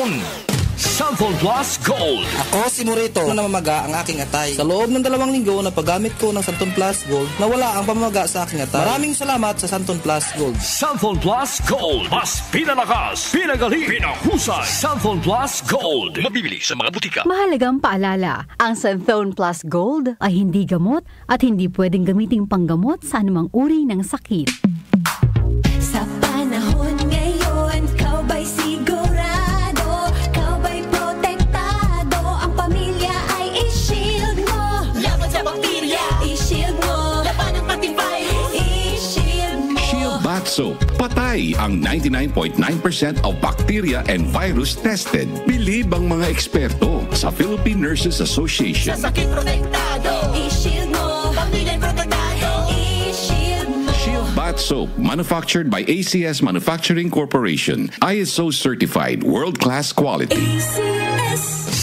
ngayon. Santon Plus Gold. Ako si Morito na namamaga ang aking atay. Sa loob ng 2 linggo na paggamit ko ng Santon Plus Gold, nawala ang pamamaga sa aking atay. Maraming salamat sa Santon Plus Gold. Santon Plus Gold. Mas pinalakas, pinagaling, pinahusay. Santon Plus Gold. Mabibili sa mga butika. Mahalagang paalala, ang Santon Plus Gold ay hindi gamot at hindi pwedeng gamiting panggamot sa anumang uri ng sakit. Sa panahon ngayon, kau ba'y sigurado? Kau ba'y protektado? Ang pamilya ay i-shield mo. Laban sa bakterya, i-shield mo. Laban ng pating virus, i-shield mo. Shield Bath Soap. Patay ang 99.9% of bacteria and virus tested. Bilib ang mga eksperto sa Philippine Nurses Association. Sa sakit protektado, i-shield mo. Pamilya protektado, i-shield mo. Shield Bath Soap, manufactured by ACS Manufacturing Corporation. ISO certified, world-class quality.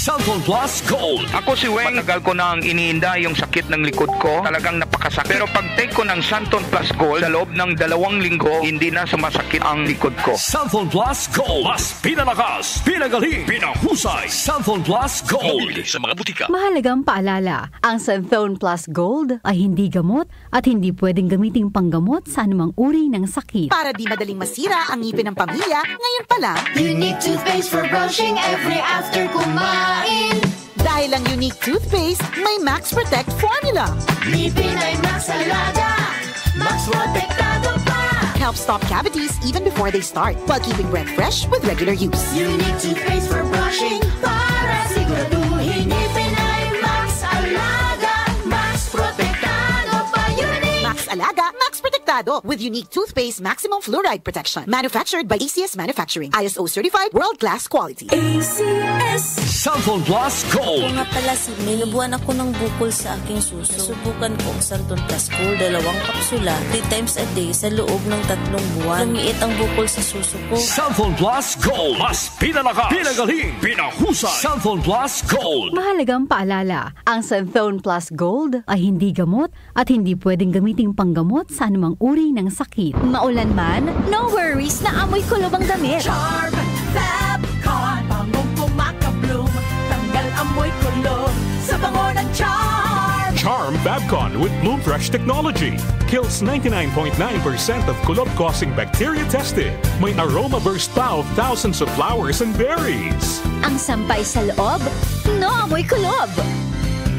Santon Plus Gold. Ako si Weng. Matagal ko nang iniinda yung sakit ng likod ko. Talagang napakasakit. Pero pag take ko ng Santon Plus Gold, sa loob ng 2 linggo, hindi na sumasakit ang likod ko. Santon Plus Gold. Mas pinalakas, pinagaling, pinahusay. Santon Plus Gold. Mabibili sa mga butika. Mahalagang paalala, ang Santon Plus Gold ay hindi gamot at hindi pwedeng gamiting panggamot sa anumang uri ng sakit. Para di madaling masira ang ngipin ng pamilya, ngayon pa lang, Unique toothpaste for brushing every after kumain. dahil ang unique toothpaste, may Max Protect formula. Ngipin ay Max Alaga, Max Protektado pa. Helps stop cavities even before they start, while keeping breath fresh with regular use. Unique toothpaste for brushing para siguraduhin ngipin ay Max Alaga, Max Protektado pa. Unique Max Alaga, Max Protectado with unique toothpaste maximum fluoride protection. Manufactured by ACS Manufacturing. ISO certified, world-class quality. ACS. Santon Plus Gold. Kung nga pala, may nabuhan ako ng bukol sa aking suso. Subukan ko ang Santon Plus Gold, 2 kapsula, 3 times a day sa loob ng 3 buwan. Lumiit ang bukol sa suso ko. Santon Plus Gold. Mas pinalakas, pinagaling, pinahusay. Santon Plus Gold. Mahalagang paalala, ang Santon Plus Gold ay hindi gamot at hindi pwedeng gamiting panggamot sa anumang uri ng sakit. Maulan man, no worries na amoy kulob ang damit. Charm Fabcon, bangong pumakabloom, tanggal amoy kulob sa bango ng Charm. Charm Fabcon with Bloom Fresh technology kills 99.9% of kulob-causing bacteria tested. May aroma burst pa of thousands of flowers and berries. Ang sampay sa loob, no amoy kulob.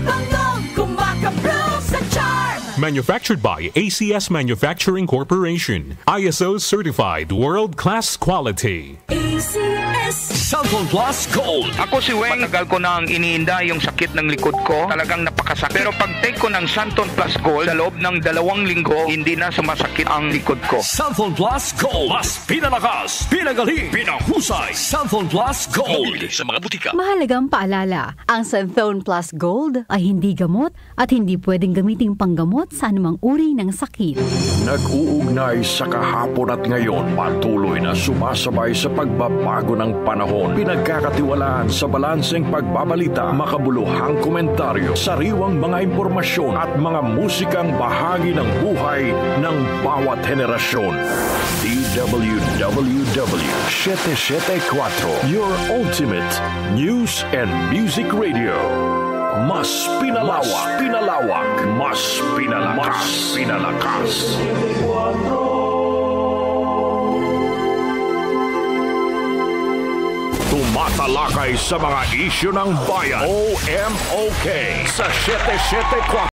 Bangong kumakabloom sa Charm. Manufactured by ACS Manufacturing Corporation. ISO certified, world-class quality. ACS. Santon Plus Gold. Ako si Weng. Matagal ko nang iniinda yung sakit ng likod ko. Talagang napakasakit. Pero pag take ko ng Santon Plus Gold, sa loob ng 2 linggo, hindi na sumasakit ang likod ko. Santon Plus Gold. Mas pinalakas, pinagaling, pinahusay. Santon Plus Gold. Mabibili sa mga butika. Mahalagang paalala, ang Santon Plus Gold ay hindi gamot at hindi pwedeng gamiting panggamot sa anumang uri ng sakit. Nag-uugnay sa kahapon at ngayon, patuloy na sumasabay sa pagbabago ng panahon. Pinagkakatiwalaan sa balanseng pagbabalita, makabuluhang komentaryo, sariwang mga impormasyon at mga musikang bahagi ng buhay ng bawat henerasyon. DWWW 774, your ultimate news and music radio. Mas pinalawak, mas pinalakas. Tumatalakay sa mga isyu ng bayan. OMOK sa 774